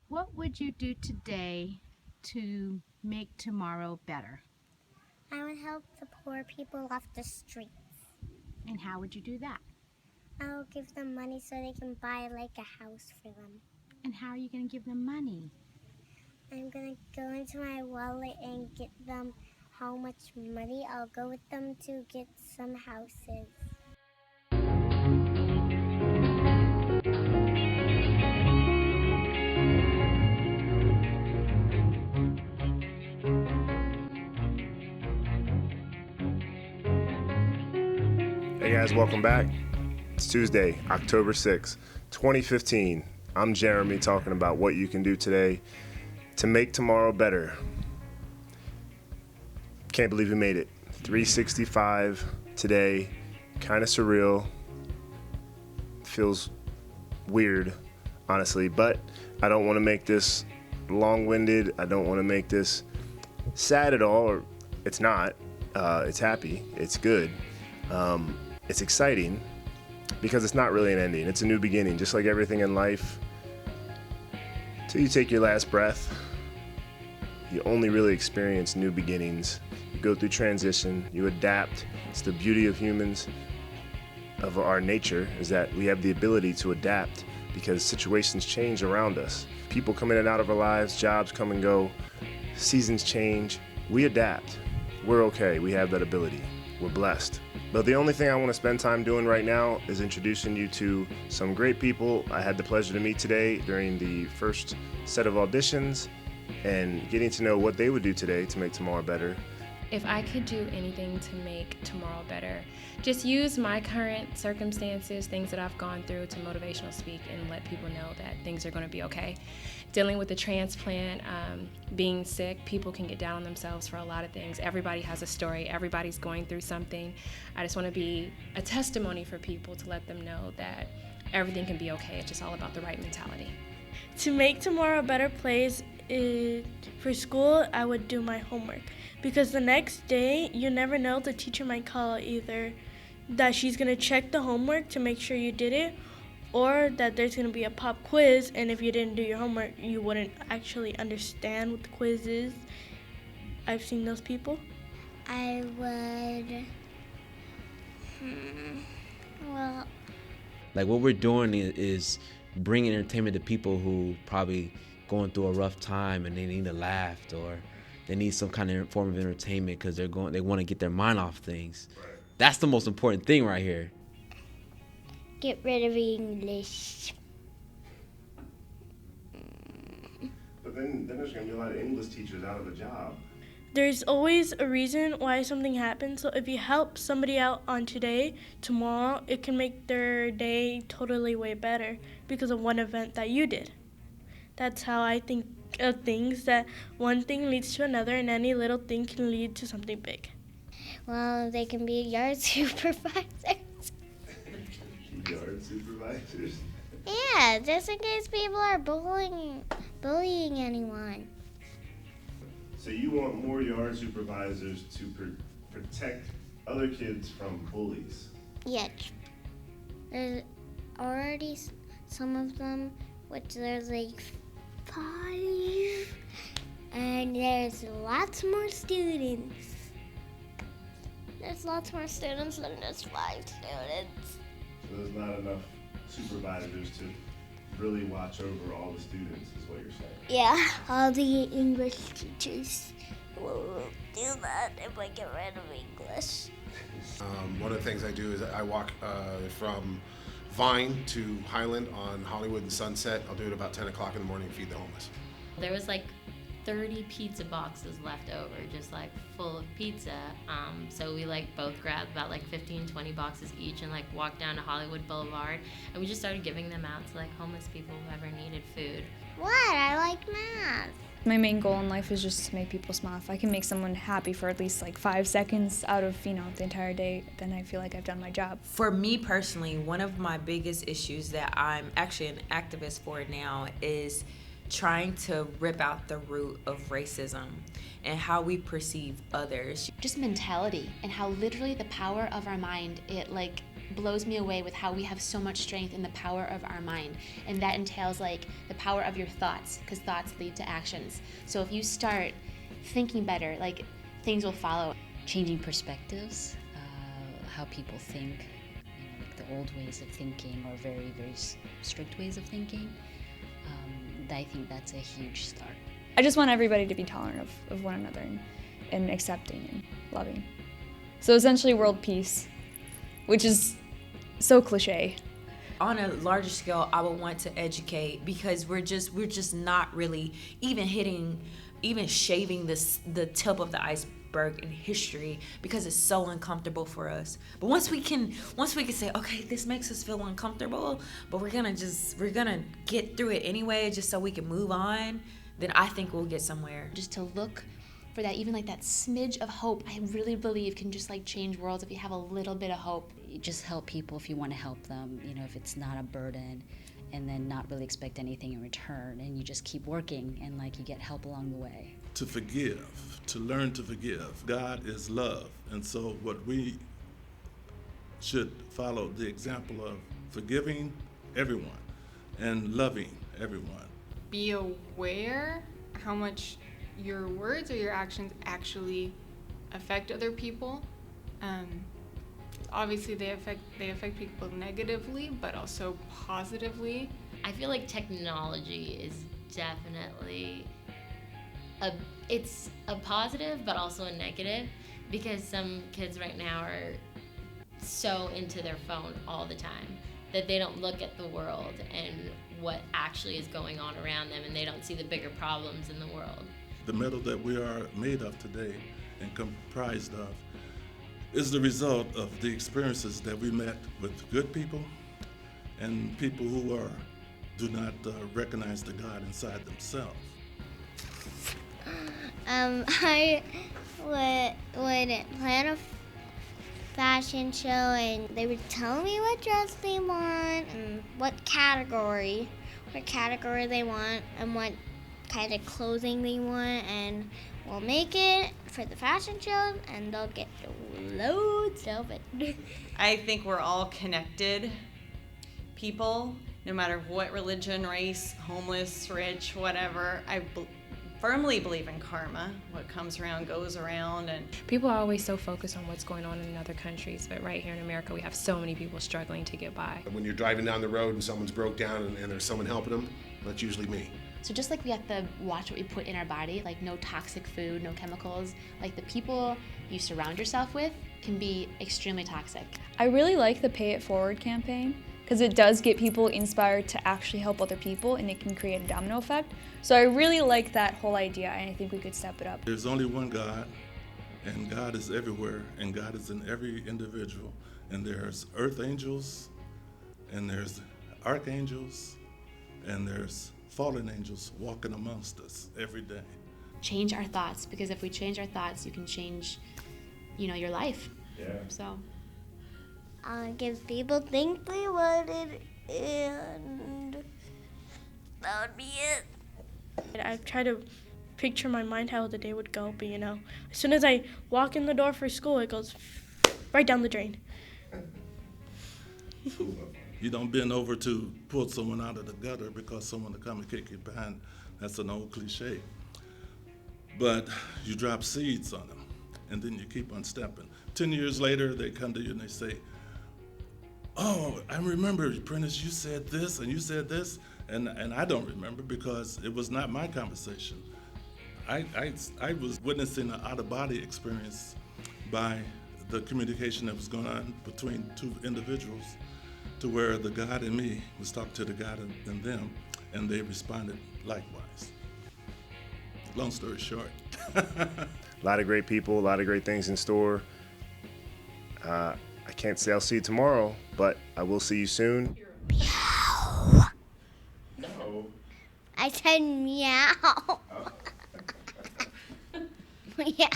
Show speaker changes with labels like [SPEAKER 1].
[SPEAKER 1] What would you do today to make tomorrow better?
[SPEAKER 2] I would help the poor people off the streets.
[SPEAKER 1] And how would you do that?
[SPEAKER 2] I'll give them money so they can buy like a house for them.
[SPEAKER 1] And how are you going to give them money?
[SPEAKER 2] I'm gonna go into my wallet and get them how much money I'll go with them to get some houses.
[SPEAKER 3] Hey guys, welcome back. It's Tuesday, October 6th, 2015. I'm Jeremy talking about what you can do today to make tomorrow better. Can't believe we made it. 365 today, kind of surreal. Feels weird, honestly, but I don't want to make this long-winded. I don't want to make this sad at all, or it's not. It's happy. It's good. It's exciting because it's not really an ending. It's a new beginning, just like everything in life. Till you take your last breath, you only really experience new beginnings. You go through transition, you adapt. It's the beauty of humans, of our nature, is that we have the ability to adapt because situations change around us. People come in and out of our lives, jobs come and go, seasons change. We adapt. We're okay. We have that ability. We're blessed. But the only thing I want to spend time doing right now is introducing you to some great people I had the pleasure to meet today during the first set of auditions and getting to know what they would do today to make tomorrow better.
[SPEAKER 4] If I could do anything to make tomorrow better, just use my current circumstances, things that I've gone through, to motivational speak and let people know that things are going to be okay. Dealing with the transplant, being sick, people can get down on themselves for a lot of things. Everybody has a story. Everybody's going through something. I just want to be a testimony for people to let them know that everything can be okay. It's just all about the right mentality.
[SPEAKER 5] To make tomorrow a better place, for school, I would do my homework. Because the next day, you never know, the teacher might call either that she's going to check the homework to make sure you did it, or that there's going to be a pop quiz, and if you didn't do your homework, you wouldn't actually understand what the quiz is. I've seen those people.
[SPEAKER 2] I would,
[SPEAKER 6] Like what we're doing is bringing entertainment to people who probably going through a rough time and they need a laugh or they need some kind of form of entertainment because they want to get their mind off things. Right. That's the most important thing right here.
[SPEAKER 2] get rid of English.
[SPEAKER 3] But then there's going to be a lot of English teachers out of a job.
[SPEAKER 5] There's always a reason why something happens. So if you help somebody out on today, tomorrow, it can make their day totally way better because of one event that you did. That's how I think of things, that one thing leads to another and any little thing can lead to something big.
[SPEAKER 2] Well, they can be yard supervisors.
[SPEAKER 3] Yard supervisors?
[SPEAKER 2] Yeah, just in case people are bullying anyone.
[SPEAKER 3] So you want more yard supervisors to protect other kids from bullies?
[SPEAKER 2] Yes. There's already some of them, which there's like 5, and there's lots more students. There's lots more students than just 5 students.
[SPEAKER 3] So there's not enough supervisors to really watch over all the students, is what you're saying?
[SPEAKER 2] Yeah, all the English teachers will do that if I get rid of English.
[SPEAKER 7] One of the things I do is I walk from Vine to Highland on Hollywood and Sunset. I'll do it about 10 o'clock in the morning and feed the homeless.
[SPEAKER 8] There was like 30 pizza boxes left over, just like full of pizza. So we like both grabbed about like 15, 20 boxes each and like walked down to Hollywood Boulevard. And we just started giving them out to like homeless people who ever needed food.
[SPEAKER 2] What? I like math.
[SPEAKER 9] My main goal in life is just to make people smile. If I can make someone happy for at least like 5 seconds out of, the entire day, then I feel like I've done my job.
[SPEAKER 10] For me personally, one of my biggest issues that I'm actually an activist for now is trying to rip out the root of racism and how we perceive others.
[SPEAKER 11] Just mentality and how literally the power of our mind, it like blows me away with how we have so much strength in the power of our mind. And that entails like the power of your thoughts, because thoughts lead to actions. So if you start thinking better, like things will follow.
[SPEAKER 12] Changing perspectives, how people think, like the old ways of thinking or very, very strict ways of thinking. I think that's a huge start.
[SPEAKER 9] I just want everybody to be tolerant of one another and accepting and loving. So essentially world peace, which is so cliche.
[SPEAKER 10] On a larger scale, I would want to educate, because we're just not really even shaving the tip of the iceberg in history, because it's so uncomfortable for us. But once we can say, okay, this makes us feel uncomfortable, but we're gonna get through it anyway, just so we can move on, then I think we'll get somewhere.
[SPEAKER 11] Just to look for that, even like that smidge of hope, I really believe can just like change worlds if you have a little bit of hope.
[SPEAKER 12] You just help people if you want to help them, if it's not a burden, and then not really expect anything in return, and you just keep working and like you get help along the way.
[SPEAKER 13] To forgive, to learn to forgive. God is love, and so what we should follow the example of forgiving everyone and loving everyone.
[SPEAKER 14] Be aware how much your words or your actions actually affect other people. Obviously they affect people negatively, but also positively.
[SPEAKER 8] I feel like technology is definitely it's a positive but also a negative, because some kids right now are so into their phone all the time that they don't look at the world and what actually is going on around them, and they don't see the bigger problems in the world.
[SPEAKER 13] The metal that we are made of today and comprised of is the result of the experiences that we met with good people and people who do not recognize the God inside themselves.
[SPEAKER 2] I would plan a fashion show, and they would tell me what dress they want and what category they want and what kind of clothing they want, and we'll make it for the fashion show, and they'll get loads of it.
[SPEAKER 15] I think we're all connected people, no matter what religion, race, homeless, rich, whatever. I firmly believe in karma. What comes around goes around. And
[SPEAKER 4] people are always so focused on what's going on in other countries, but right here in America we have so many people struggling to get by.
[SPEAKER 7] When you're driving down the road and someone's broke down and there's someone helping them, that's usually me.
[SPEAKER 11] So just like we have to watch what we put in our body, like no toxic food, no chemicals, like the people you surround yourself with can be extremely toxic.
[SPEAKER 9] I really like the Pay It Forward campaign, because it does get people inspired to actually help other people, and it can create a domino effect. So I really like that whole idea, and I think we could step it up.
[SPEAKER 13] There's only one God, and God is everywhere, and God is in every individual. And there's earth angels, and there's archangels, and there's fallen angels walking amongst us every day.
[SPEAKER 11] Change our thoughts, because if we change our thoughts, you can change, your life.
[SPEAKER 3] Yeah.
[SPEAKER 11] So.
[SPEAKER 2] Give people things they wanted, and that would be it.
[SPEAKER 5] I try to picture in my mind how the day would go, but as soon as I walk in the door for school, it goes right down the drain.
[SPEAKER 13] You don't bend over to pull someone out of the gutter because someone will come and kick you behind. That's an old cliche. But you drop seeds on them, and then you keep on stepping. 10 years later, they come to you and they say, "Oh, I remember, Prentice, you said this and you said this," and I don't remember because it was not my conversation. I was witnessing an out-of-body experience by the communication that was going on between two individuals, to where the God in me was talking to the God in them, and they responded likewise. Long story short.
[SPEAKER 3] A lot of great people, a lot of great things in store. I can't say I'll see you tomorrow, but I will see you soon.
[SPEAKER 2] Meow.
[SPEAKER 3] No.
[SPEAKER 2] I said meow. Yeah.